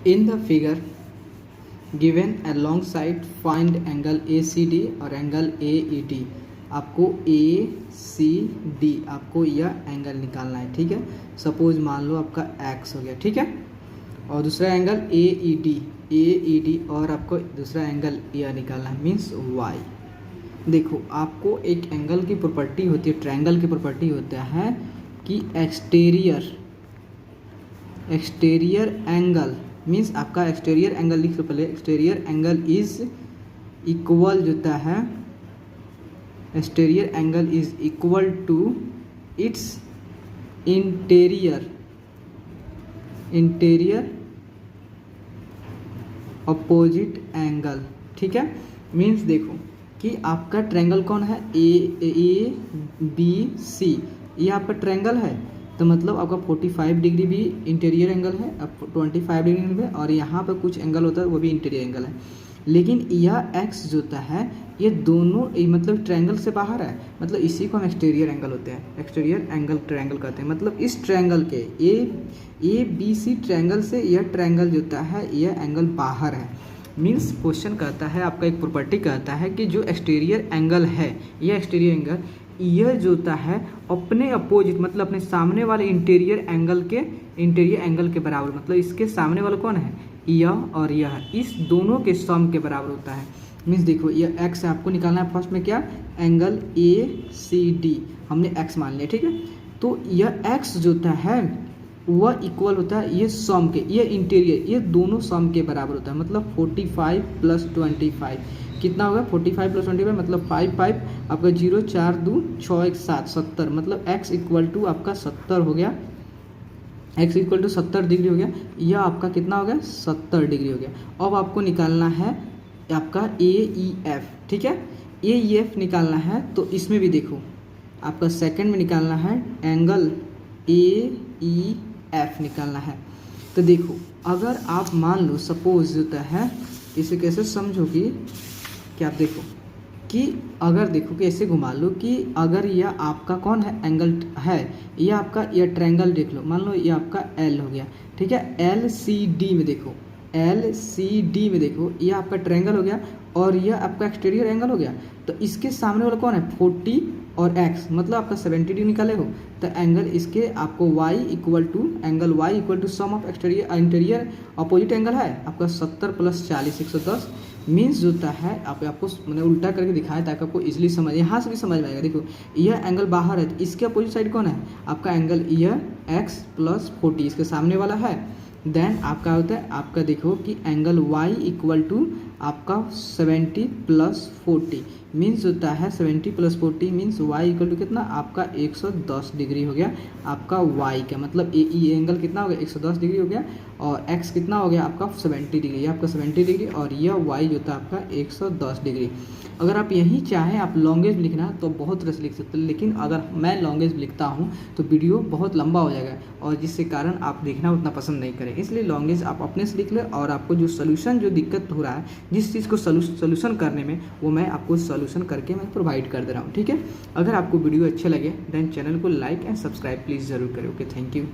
In the figure given along side find angle ACD और angle AED। आपको ACD आपको यह एंगल निकालना है, ठीक है। सपोज मान लो आपका X हो गया, ठीक है, और दूसरा एंगल AED और आपको दूसरा एंगल यह निकालना है मीन्स Y। देखो आपको एक एंगल की प्रॉपर्टी होती है, ट्रायंगल की प्रॉपर्टी होता है कि एक्सटीरियर एंगल मीन्स आपका एक्सटीरियर एंगल लिख लो पहले। एक्सटीरियर एंगल इज इक्वल होता है, exterior angle is equal to its interior opposite angle, ठीक है। मीन्स देखो कि आपका ट्रायंगल कौन है, ABC, ये आपका ट्रायंगल है, तो मतलब आपका 45 डिग्री भी इंटीरियर एंगल है, अब 25 डिग्री भी, और यहाँ पर कुछ एंगल होता है वो भी इंटीरियर एंगल है। लेकिन यह एक्स जो होता है ये दोनों मतलब ट्रायंगल से बाहर है, मतलब इसी को हम एक्सटीरियर एंगल होते हैं, एक्सटीरियर एंगल ट्रायंगल कहते हैं। मतलब इस ट्रायंगल के ABC ट्रायंगल से यह ट्रायंगल जो होता है यह एंगल बाहर है। मीन्स क्वेश्चन कहता है, आपका एक प्रॉपर्टी कहता है कि जो एक्सटीरियर एंगल है, यह एक्सटीरियर एंगल यह जो होता है अपने अपोजिट मतलब अपने सामने वाले इंटीरियर एंगल के बराबर, मतलब इसके सामने वाला कौन है, यह और यह, इस दोनों के सम के बराबर होता है। मीन्स देखो यह x है, आपको निकालना है फर्स्ट में क्या, एंगल ACD हमने x मान लिया, ठीक है। तो यह x जो होता है वह इक्वल होता है ये सम के, ये इंटीरियर, ये दोनों सम के बराबर होता है। मतलब 45 + 25 कितना होगा, 45 + 25 मतलब 5 आपका 0 4 2 6 1 7 70, मतलब x इक्वल टू आपका 70 हो गया, x इक्वल टू 70 डिग्री हो गया। यह आपका कितना हो गया, 70 डिग्री हो गया। अब आपको निकालना है आपका AEF, ठीक है। AEF निकालना है तो इसमें भी देखो आपका सेकंड में निकालना है एंगल AEF निकालना है। तो देखो अगर आप मान लो सपोज होता है, इसे कैसे समझोगी कि आप देखो कि अगर देखो कि ऐसे घुमा लो कि अगर यह आपका कौन है एंगल है, यह आपका यह ट्रायंगल देख लो, मान लो ये आपका L हो गया, ठीक है। LCD में देखो, LCD में देखो यह आपका ट्रायंगल हो गया और यह आपका एक्सटीरियर एंगल हो गया। तो इसके सामने वाला कौन है 40 और x मतलब आपका 70 डिग्री निकाले हो, तो एंगल इसके आपको y equal to sum of exterior interior opposite angle है आपका 70 + 40 110। मीन्स जो होता है आपको मैंने उल्टा करके दिखाया ताकि आपको इजीली समझ, यहाँ से भी समझ में आएगा। देखो यह एंगल बाहर है, तो इसके अपोजिट साइड कौन है आपका एंगल, यह x + 40 इसके सामने वाला है। देन आपका होता है आपका देखो कि एंगल y इक्वल टू आपका 70 + 40 मीन्स होता है 70 + 40 मीन्स y इक्वल टू कितना आपका 110 डिग्री हो गया आपका y का, मतलब ये एंगल कितना हो गया 110 डिग्री हो गया, और x कितना हो गया आपका 70 डिग्री, आपका 70 डिग्री, और यह y जो था आपका 110 डिग्री। अगर आप यही चाहें आप लॉन्गेज लिखना तो बहुत तरह से लिख सकते हैं, लेकिन अगर मैं लॉन्गेज लिखता हूँ तो वीडियो बहुत लंबा हो जाएगा और जिससे कारण आप देखना उतना पसंद नहीं करें, इसलिए लॉन्गेज आप अपने से लिख लें। और आपको जो सोल्यूशन जो दिक्कत हो रहा है जिस चीज़ को सोल्यूशन करने में, वो मैं आपको सोल्यूशन करके मैं प्रोवाइड कर दे रहा हूँ, ठीक है। अगर आपको वीडियो अच्छे लगे देन चैनल को लाइक एंड सब्सक्राइब प्लीज़ ज़रूर करें। Okay, thank you.